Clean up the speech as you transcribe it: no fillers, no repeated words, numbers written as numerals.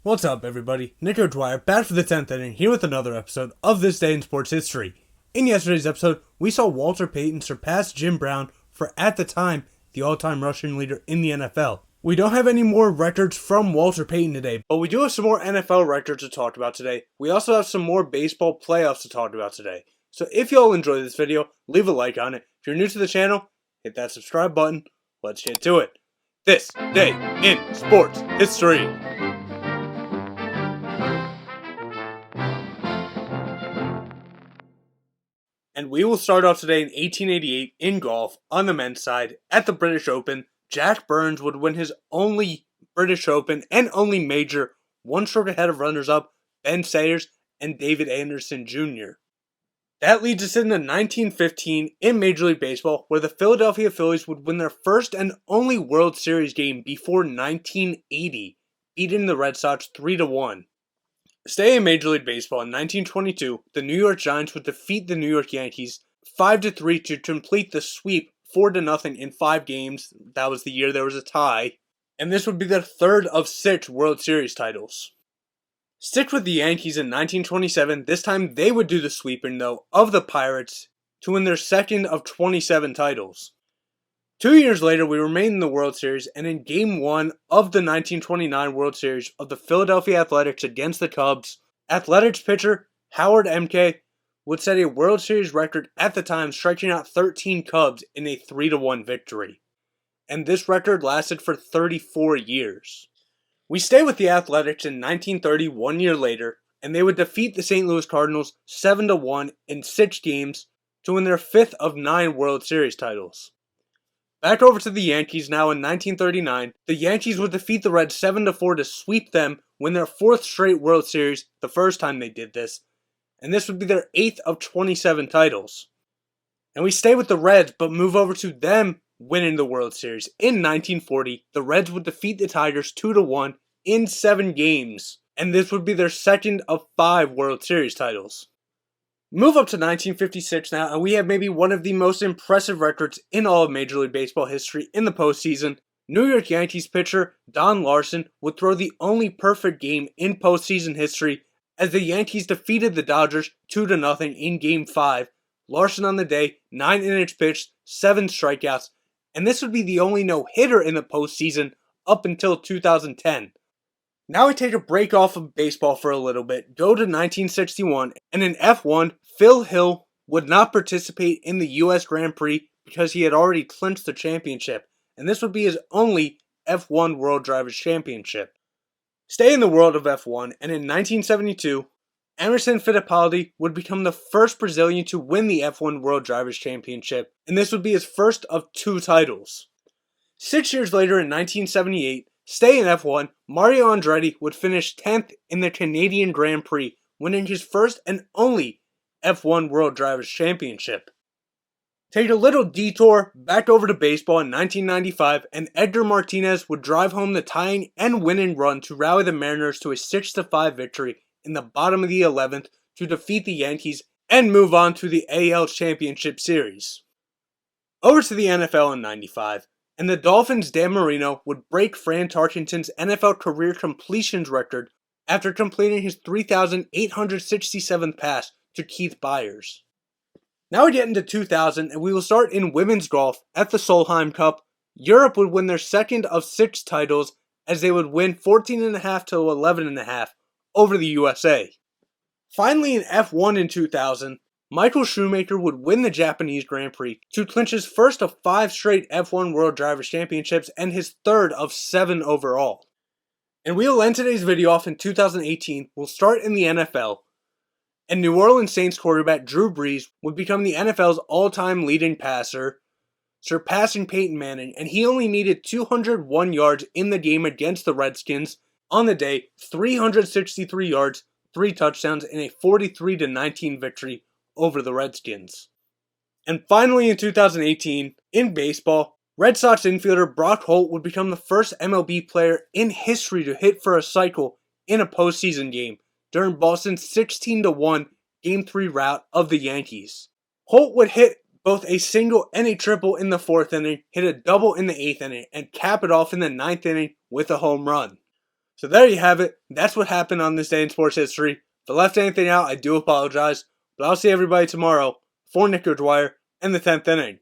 What's up, everybody? Nick O'Dwyer back for the 10th inning, here with another episode of This Day in Sports History. In yesterday's episode, we saw Walter Payton surpass Jim Brown for, at the time, the all-time rushing leader in the NFL. We don't have any more records from Walter Payton today, but we do have some more NFL records to talk about today. We also have some more baseball playoffs to talk about today. So if you all enjoyed this video, leave a like on it. If you're new to the channel, hit that subscribe button. Let's get to it. This Day in Sports History. And we will start off today in 1888 in golf on the men's side at the British Open. Jack Burns would win his only British Open and only major, one stroke ahead of runners-up Ben Sayers and David Anderson Jr. That leads us into 1915 in Major League Baseball, where the Philadelphia Phillies would win their first and only World Series game before 1980, beating the Red Sox 3-1. Staying in Major League Baseball in 1922, the New York Giants would defeat the New York Yankees 5-3 to complete the sweep 4-0 in 5 games. That was the year there was a tie. And this would be their third of 6 World Series titles. Stick with the Yankees in 1927. This time they would do the sweeping, though, of the Pirates to win their second of 27 titles. 2 years later, we remain in the World Series, and in Game 1 of the 1929 World Series of the Philadelphia Athletics against the Cubs, Athletics pitcher Howard Emke would set a World Series record at the time, striking out 13 Cubs in a 3-1 victory. And this record lasted for 34 years. We stay with the Athletics in 1930, 1 year later, and they would defeat the St. Louis Cardinals 7-1 in 6 games to win their 5th of 9 World Series titles. Back over to the Yankees now in 1939, the Yankees would defeat the Reds 7-4 to sweep them, win their 4th straight World Series, the first time they did this, and this would be their 8th of 27 titles. And we stay with the Reds, but move over to them winning the World Series. In 1940, the Reds would defeat the Tigers 2-1 in 7 games, and this would be their 2nd of 5 World Series titles. Move up to 1956 now, and we have maybe one of the most impressive records in all of Major League Baseball history in the postseason. New York Yankees pitcher Don Larsen would throw the only perfect game in postseason history as the Yankees defeated the Dodgers 2-0 in Game 5. Larsen on the day, 9 innings pitched, 7 strikeouts, and this would be the only no-hitter in the postseason up until 2010. Now we take a break off of baseball for a little bit, go to 1961, and in F1, Phil Hill would not participate in the US Grand Prix because he had already clinched the championship, and this would be his only F1 World Drivers' Championship. Stay in the world of F1, and in 1972, Emerson Fittipaldi would become the first Brazilian to win the F1 World Drivers' Championship, and this would be his first of 2 titles. 6 years later in 1978, stay in F1, Mario Andretti would finish 10th in the Canadian Grand Prix, winning his first and only F1 World Drivers' Championship. Take a little detour back over to baseball in 1995, and Edgar Martinez would drive home the tying and winning run to rally the Mariners to a 6-5 victory in the bottom of the 11th to defeat the Yankees and move on to the AL Championship Series. Over to the NFL in 95. And the Dolphins' Dan Marino would break Fran Tarkenton's NFL career completions record after completing his 3,867th pass to Keith Byers. Now we get into 2000, and we will start in women's golf at the Solheim Cup. Europe would win their 2nd of 6 titles as they would win 14.5 to 11.5 over the USA. Finally in F1 in 2000, Michael Schumacher would win the Japanese Grand Prix to clinch his first of 5 straight F1 World Drivers' Championships and his 3rd of 7 overall. And we'll end today's video off in 2018. We'll start in the NFL. And New Orleans Saints quarterback Drew Brees would become the NFL's all-time leading passer, surpassing Peyton Manning, and he only needed 201 yards in the game against the Redskins. On the day, 363 yards, 3 touchdowns, and a 43-19 victory over the Redskins. And finally in 2018, in baseball, Red Sox infielder Brock Holt would become the first MLB player in history to hit for a cycle in a postseason game during Boston's 16-1 Game 3 rout of the Yankees. Holt would hit both a single and a triple in the 4th inning, hit a double in the 8th inning, and cap it off in the 9th inning with a home run. So there you have it. That's what happened on this day in sports history. If I left anything out, I do apologize. But I'll see everybody tomorrow for Nick Dwyer and the 10th inning.